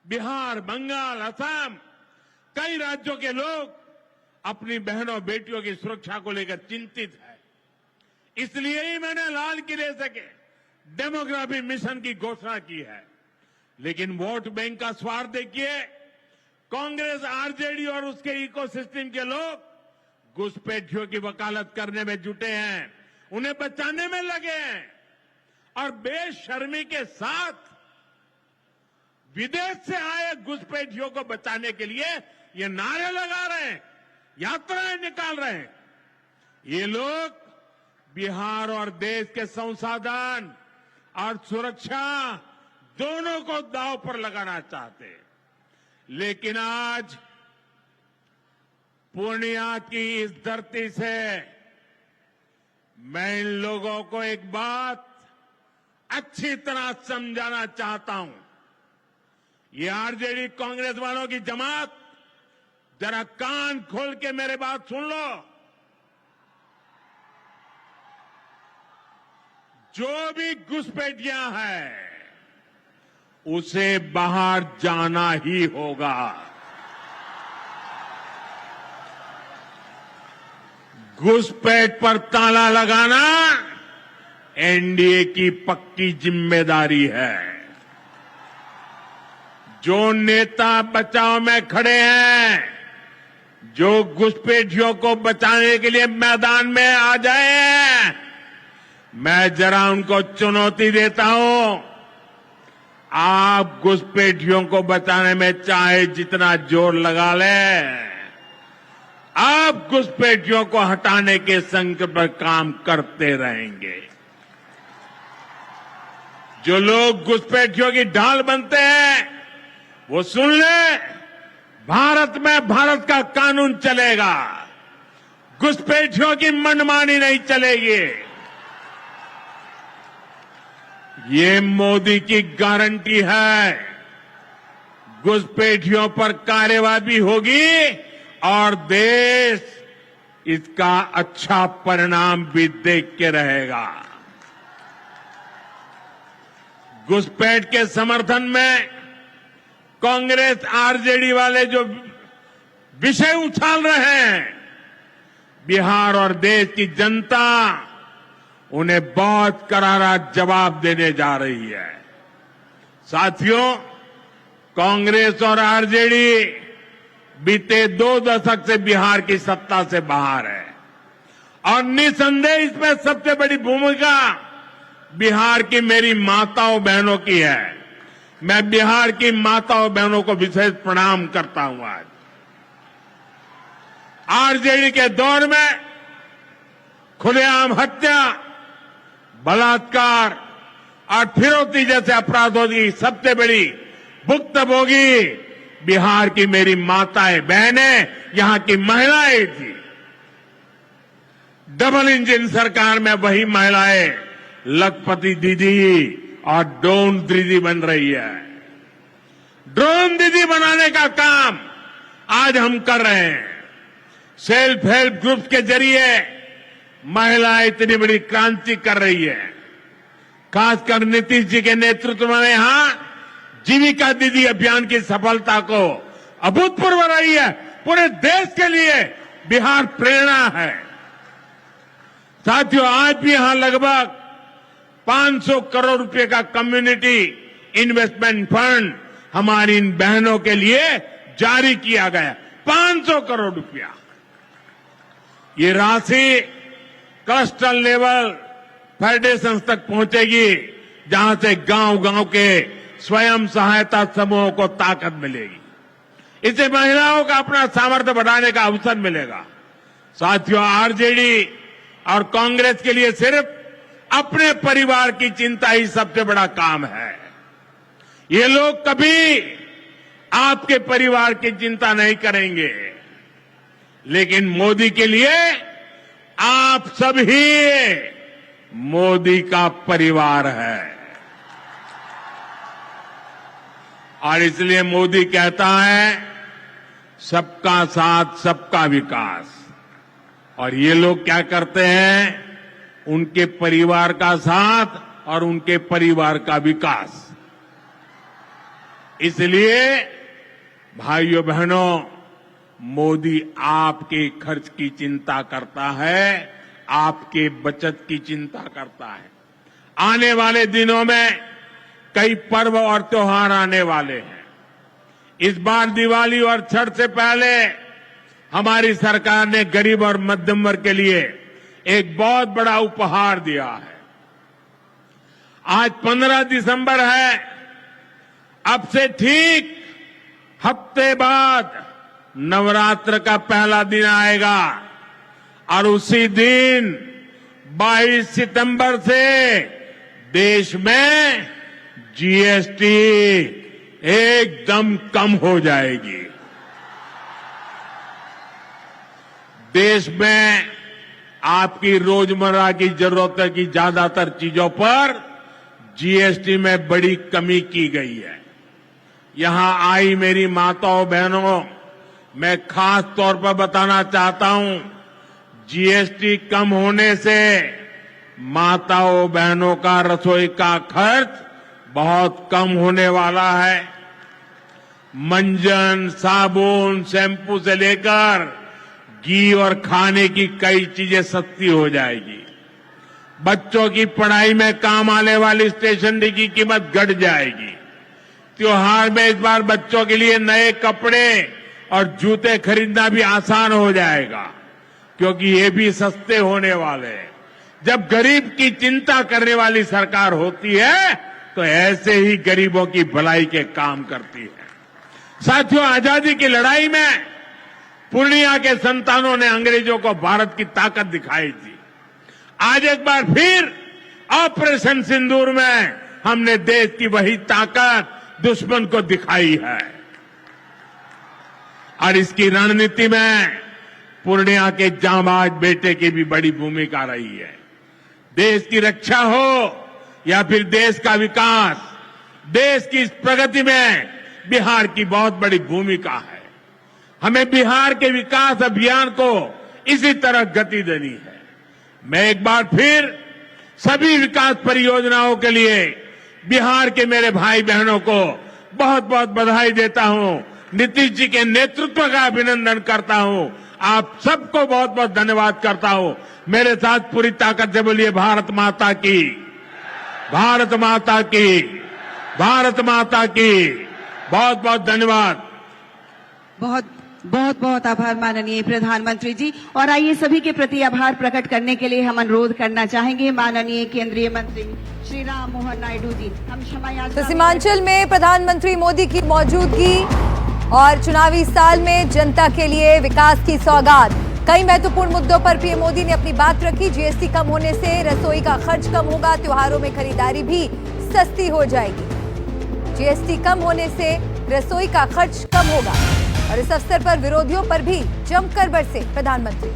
बिहार, बंगाल, असम, कई राज्यों के लोग अपनी बहनों बेटियों की सुरक्षा को लेकर चिंतित है। इसलिए ही मैंने लाल किले से डेमोग्राफी मिशन की घोषणा की है। लेकिन वोट बैंक का स्वार्थ देखिए, कांग्रेस, आरजेडी और उसके इकोसिस्टम के लोग घुसपैठियों की वकालत करने में जुटे हैं, उन्हें बचाने में लगे हैं और बेशर्मी के साथ विदेश से आए घुसपैठियों को बचाने के लिए ये नारे लगा रहे हैं, यात्राएं निकाल रहे हैं। ये लोग बिहार और देश के संसाधन और सुरक्षा दोनों को दांव पर लगाना चाहते हैं। लेकिन आज पूर्णिया की इस धरती से मैं इन लोगों को एक बात अच्छी तरह समझाना चाहता हूं। ये आरजेडी कांग्रेस वालों की जमात, जरा कान खोल के मेरे बात सुन लो। जो भी घुसपैठियां हैं उसे बाहर जाना ही होगा। घुसपैठ पर ताला लगाना एनडीए की पक्की जिम्मेदारी है। जो नेता बचाव में खड़े हैं, जो घुसपैठियों को बचाने के लिए मैदान में आ जाए, मैं जरा उनको चुनौती देता हूं। आप घुसपैठियों को बचाने में चाहे जितना जोर लगा लें, आप घुसपैठियों को हटाने के संकल्प पर काम करते रहेंगे। जो लोग घुसपैठियों की ढाल बनते हैं वो सुन ले, भारत में भारत का कानून चलेगा, घुसपैठियों की मनमानी नहीं चलेगी। ये मोदी की गारंटी है। घुसपैठियों पर कार्रवाई होगी और देश इसका अच्छा परिणाम भी देख के रहेगा। घुसपैठ के समर्थन में कांग्रेस, आरजेडी वाले जो विषय उछाल रहे हैं, बिहार और देश की जनता उन्हें बहुत करारा जवाब देने जा रही है। साथियों, कांग्रेस और आरजेडी बीते 2 दशक से बिहार की सत्ता से बाहर है और निसंदेह इसमें सबसे बड़ी भूमिका बिहार की मेरी माताओं बहनों की है। मैं बिहार की माताओं बहनों को विशेष प्रणाम करता हूं। आज आरजेडी के दौर में खुलेआम हत्या, बलात्कार और फिरौती जैसे अपराधों की सबसे बड़ी भुक्तभोगी बिहार की मेरी माताएं बहनें, यहां की महिलाएं थी। डबल इंजन सरकार में वही महिलाएं लखपति दीदी और ड्रोन दीदी बन रही है। ड्रोन दीदी बनाने का काम आज हम कर रहे हैं। सेल्फ हेल्प ग्रुप के जरिए महिलाएं इतनी बड़ी क्रांति कर रही है। खासकर नीतीश जी के नेतृत्व में यहां जीविका दीदी अभियान की सफलता को अभूतपूर्व रही है। पूरे देश के लिए बिहार प्रेरणा है। साथियों, आज भी यहां लगभग 500 करोड़ रुपए का कम्युनिटी इन्वेस्टमेंट फंड हमारी इन बहनों के लिए जारी किया गया। 500 करोड़ रुपया। ये राशि क्लस्टर लेवल फेडरेशन तक पहुंचेगी, जहां से गांव-गांव के स्वयं सहायता समूहों को ताकत मिलेगी। इससे महिलाओं का अपना सामर्थ्य बढ़ाने का अवसर मिलेगा। साथियों, आरजेडी और कांग्रेस के लिए सिर्फ अपने परिवार की चिंता ही सबसे बड़ा काम है। ये लोग कभी आपके परिवार की चिंता नहीं करेंगे, लेकिन मोदी के लिए आप सभी मोदी का परिवार है। और इसलिए मोदी कहता है, सबका साथ सबका विकास। और ये लोग क्या करते हैं? उनके परिवार का साथ और उनके परिवार का विकास। इसलिए भाइयों बहनों, मोदी आपके खर्च की चिंता करता है, आपके बचत की चिंता करता है। आने वाले दिनों में कई पर्व और त्योहार आने वाले हैं। इस बार दिवाली और छठ से पहले हमारी सरकार ने गरीब और मध्यम वर्ग के लिए एक बहुत बड़ा उपहार दिया है। आज 15 दिसंबर है। अब से ठीक हफ्ते बाद नवरात्र का पहला दिन आएगा और उसी दिन 22 सितंबर से देश में जीएसटी एकदम कम हो जाएगी। देश में आपकी रोजमर्रा की जरूरत की ज्यादातर चीजों पर जीएसटी में बड़ी कमी की गई है। यहां आई मेरी माताओं बहनों, मैं खास तौर पर बताना चाहता हूं, जीएसटी कम होने से माताओं बहनों का रसोई का खर्च बहुत कम होने वाला है। मंजन, साबुन, शैम्पू से लेकर घी और खाने की कई चीजें सस्ती हो जाएगी। बच्चों की पढ़ाई में काम आने वाली स्टेशनरी की कीमत घट जाएगी। त्योहार में इस बार बच्चों के लिए नए कपड़े और जूते खरीदना भी आसान हो जाएगा, क्योंकि ये भी सस्ते होने वाले हैं। जब गरीब की चिंता करने वाली सरकार होती है तो ऐसे ही गरीबों की भलाई के काम करती है। साथियों, आजादी की लड़ाई में पूर्णिया के संतानों ने अंग्रेजों को भारत की ताकत दिखाई थी। आज एक बार फिर ऑपरेशन सिंदूर में हमने देश की वही ताकत दुश्मन को दिखाई है और इसकी रणनीति में पूर्णिया के जांबाज बेटे की भी बड़ी भूमिका रही है। देश की रक्षा हो या फिर देश का विकास, देश की इस प्रगति में बिहार की बहुत बड़ी भूमिका है। हमें बिहार के विकास अभियान को इसी तरह गति देनी है। मैं एक बार फिर सभी विकास परियोजनाओं के लिए बिहार के मेरे भाई बहनों को बहुत बहुत बधाई देता हूं। नीतीश जी के नेतृत्व का अभिनंदन करता हूं। आप सबको बहुत बहुत धन्यवाद करता हूं। मेरे साथ पूरी ताकत से बोलिए भारत माता की, भारत माता की, भारत माता की। बहुत बहुत धन्यवाद। बहुत आभार माननीय प्रधानमंत्री जी। और आइए सभी के प्रति आभार प्रकट करने के लिए हम अनुरोध करना चाहेंगे माननीय केंद्रीय मंत्री श्री राम मोहन नायडू जी। हम क्षमा याचना। तो सीमांचल में प्रधानमंत्री मोदी की मौजूदगी और चुनावी साल में जनता के लिए विकास की सौगात। कई महत्वपूर्ण मुद्दों पर पीएम मोदी ने अपनी बात रखी। जीएसटी कम होने से रसोई का खर्च कम होगा, त्योहारों में खरीदारी भी सस्ती हो जाएगी। जीएसटी कम होने से रसोई का खर्च कम होगा और इस अवसर पर विरोधियों पर भी जमकर बरसे प्रधानमंत्री।